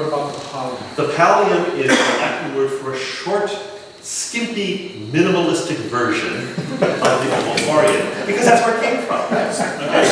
What about the pallium? The pallium is the Latin word for a short, skimpy, minimalistic version of the Omoforian, because that's where it came from. Okay?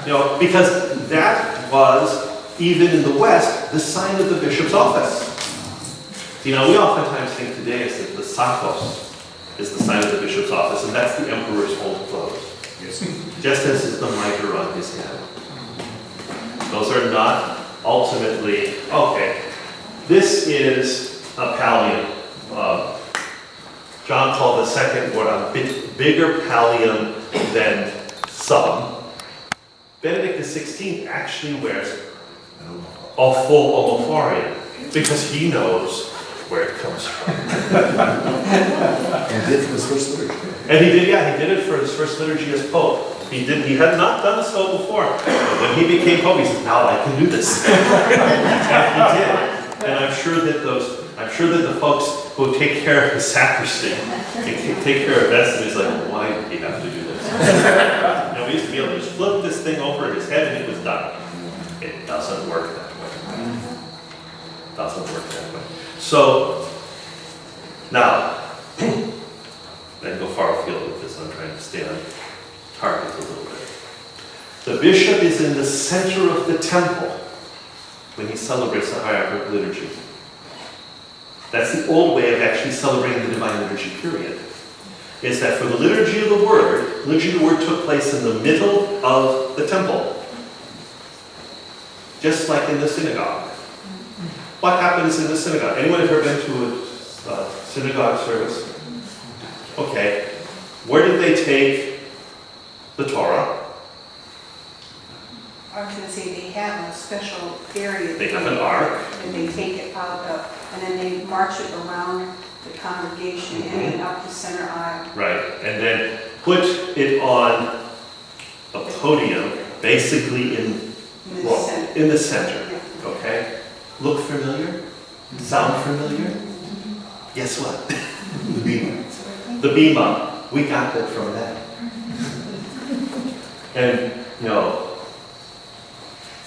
You know, because that was, even in the West, the sign of the bishop's office. You know, we oftentimes think today is that the sakos is the sign of the bishop's office, and that's the emperor's old clothes. Yes. Just as is the mitre on his head. Those are not ultimately, okay, this is a pallium. John called the second one a bit bigger pallium than some. Benedict XVI actually wears a full Omoforian because he knows where it comes from. And did for his first liturgy. And he did it for his first liturgy as Pope. He had not done so before. But when he became Pope, he said, now I can do this. And he did. And I'm sure that the folks who take care of the sacristy, and take care of vestment, is like, why did he have to do this? You know, we used to be able to just flip this thing over his head and it was done. It doesn't work that way. It doesn't work that way. So, now, then go far afield with this. I'm trying to stay on target a little bit. The bishop is in the center of the temple when he celebrates the hierarchical liturgy. That's the old way of actually celebrating the Divine Liturgy, period. Is that for the Liturgy of the Word took place in the middle of the temple. Just like in the synagogue. What happens in the synagogue? Anyone ever been to a synagogue service? Okay. Where did they take the Torah? I was going to say they have a special area. They have an ark. And they take it out of, and then they march it around the congregation and up the center aisle. Right. And then put it on a podium, basically in the center. Yeah. Okay? Look familiar? Sound familiar? Guess what? The bema. The bema. We got that from that. And, you know,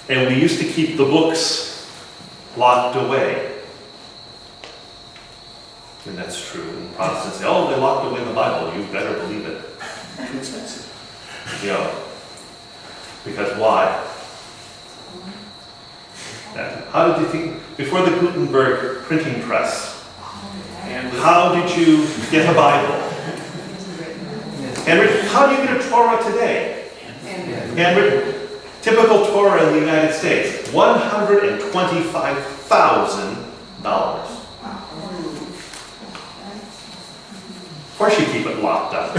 and we used to keep the books locked away. And that's true. And Protestants say, oh, they locked away the Bible. You better believe it. Too expensive. You know, because why? How did you think, before the Gutenberg printing press, how did you get a Bible? Handwritten. How do you get a Torah today? Handwritten. Typical Torah in the United States, $125,000. Of course you keep it locked up.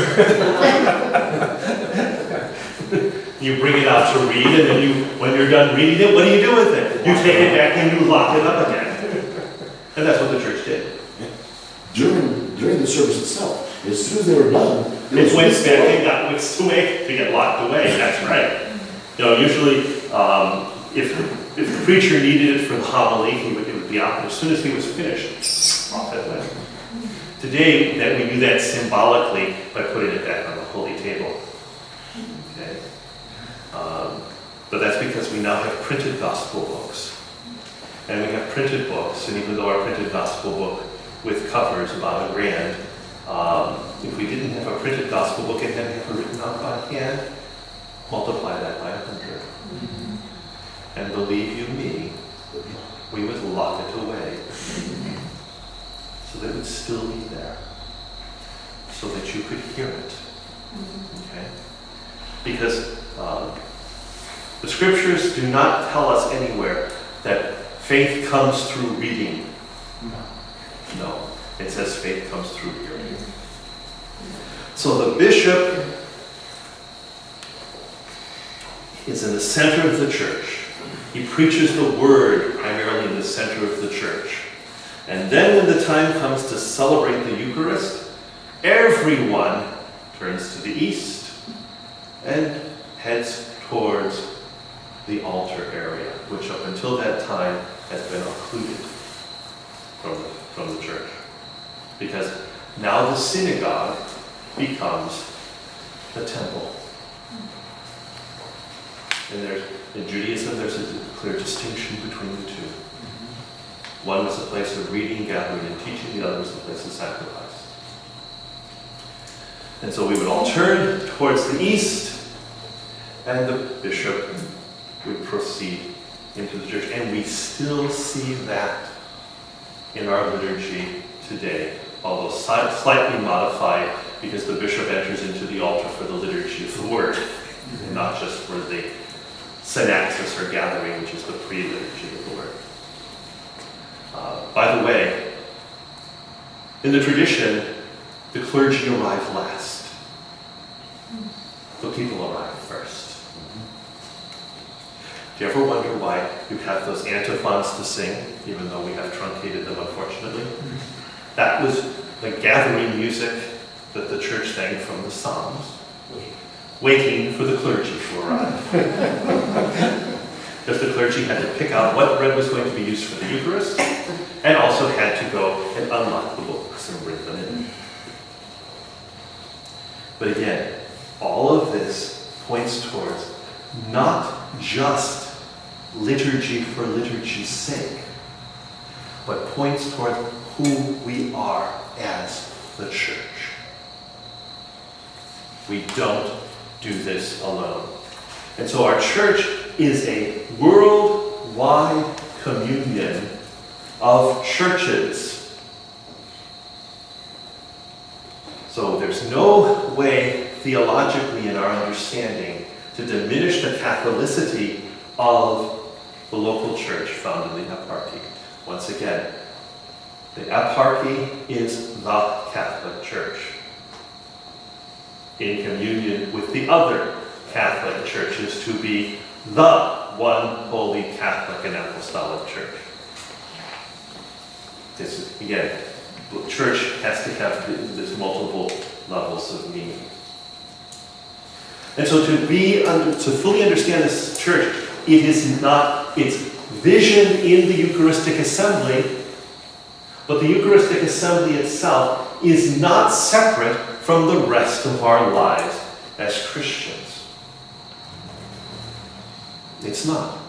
You bring it out to read, and then when you're done reading it, what do you do with it? You take it back and you lock it up again. And that's what the church did. During the service itself, as soon as they were done, It went back and got whisked away to get locked away. That's right. You know, usually, if the preacher needed it for the homily, it would be out. As soon as he was finished, off it went. Today, that we do that symbolically by putting it back on the holy table. Okay. But that's because we now have printed gospel books. And we have printed books, and even though our printed gospel book with covers about $1,000, if we didn't have a printed gospel book and had it written out by hand, multiply that by 100. And believe you me, we would lock it away. So that it would still be there. So that you could hear it. Okay? Because the scriptures do not tell us anywhere that faith comes through reading. No. It says faith comes through hearing. So the bishop is in the center of the church. He preaches the word primarily in the center of the church. And then when the time comes to celebrate the Eucharist, everyone turns to the east and heads towards the altar area, which up until that time has been occluded from the church. Because now the synagogue becomes the temple. And in Judaism, there's a clear distinction between the two. One was a place of reading, gathering, and teaching. The other was a place of sacrifice. And so we would all turn towards the east, and the bishop would proceed into the church. And we still see that in our liturgy today, although slightly modified, because the bishop enters into the altar for the liturgy of the word, and not just for the synaxis or gathering, which is the pre-liturgy of the word. By the way, in the tradition, the clergy arrive last. The people arrive first. Do you ever wonder why you have those antiphons to sing, even though we have truncated them, unfortunately? That was the gathering music that the church sang from the Psalms, waiting for the clergy to arrive. Because the clergy had to pick out what bread was going to be used for the Eucharist, and also had to go and unlock the books and bring them in. But again, all of this points towards not just liturgy for liturgy's sake, but points toward who we are as the church. We don't do this alone. And so our church is a worldwide communion of churches. So there's no way theologically in our understanding to diminish the Catholicity of the local church found in the eparchy. Once again, the eparchy is the Catholic Church in communion with the other Catholic churches to be the one holy Catholic and Apostolic Church. This is, again, the church has to have this multiple levels of meaning. And so to fully understand this church, it is not its vision in the Eucharistic assembly, but the Eucharistic assembly itself is not separate from the rest of our lives as Christians. It's not.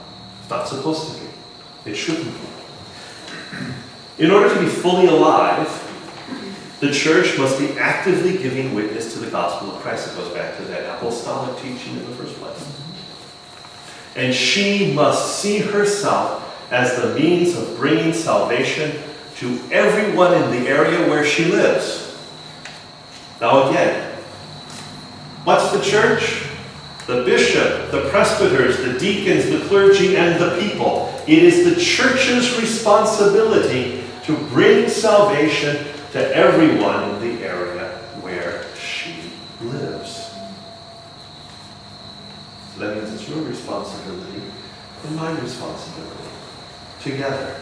It's not supposed to be. It shouldn't be. In order to be fully alive, the church must be actively giving witness to the gospel of Christ. It goes back to that apostolic teaching in the first place. And she must see herself as the means of bringing salvation to everyone in the area where she lives. Now again, what's the church? The bishop, the presbyters, the deacons, the clergy, and the people. It is the church's responsibility to bring salvation to everyone in the area where she lives. So that means it's your responsibility and my responsibility together.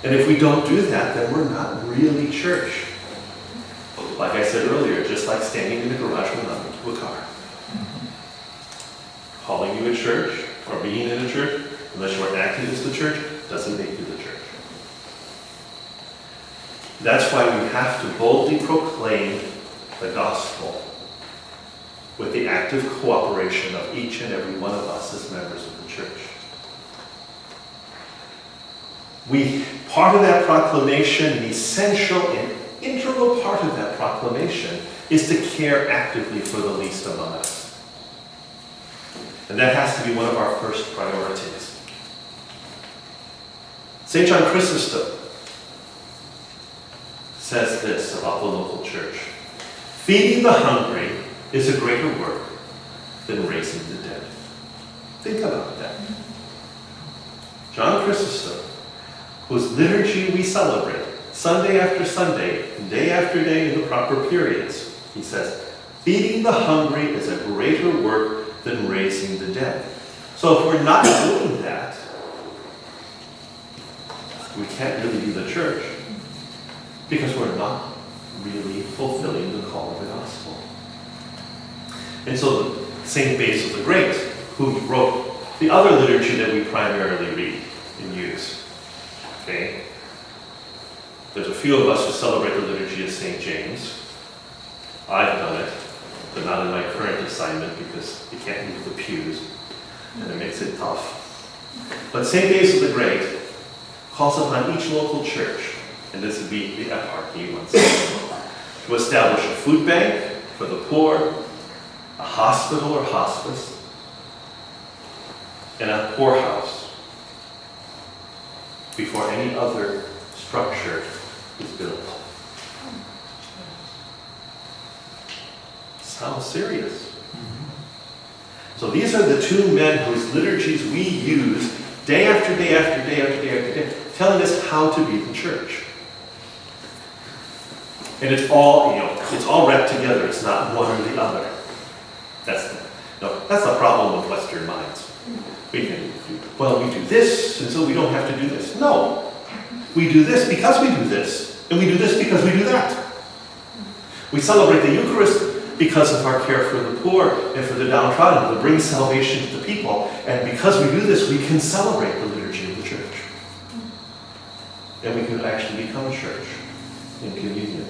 And if we don't do that, then we're not really church. Like I said earlier, just like standing in the garage when I'm into a car. Calling you a church or being in a church, unless you are acting as the church, doesn't make you the church. That's why we have to boldly proclaim the gospel with the active cooperation of each and every one of us as members of the church. Part of that proclamation, an essential and integral part of that proclamation, is to care actively for the least among us. And that has to be one of our first priorities. St. John Chrysostom says this about the local church: feeding the hungry is a greater work than raising the dead. Think about that. John Chrysostom, whose liturgy we celebrate Sunday after Sunday, day after day in the proper periods, he says, feeding the hungry is a greater work than raising the dead. So if we're not doing that, we can't really be the church, because we're not really fulfilling the call of the gospel. And so St. Basil the Great, who wrote the other liturgy that we primarily read and use, okay? There's a few of us who celebrate the liturgy of St. James. I've done it, but not in my current assignment because you can't move the pews, and it makes it tough. But St. Basil the Great, calls upon each local church, and this would be the eparchy once again, to establish a food bank for the poor, a hospital or hospice, and a poorhouse before any other structure is built. Sounds serious. So these are the two men whose liturgies we use day after day after day after day after day, telling us how to be the church. And it's all, it's all wrapped together. It's not one or the other. That's the problem with Western minds. We do this, and so we don't have to do this. No. We do this because we do this, and we do this because we do that. We celebrate the Eucharist because of our care for the poor and for the downtrodden, to bring salvation to the people. And because we do this, we can celebrate the liturgy of the church. And we can actually become a church in communion.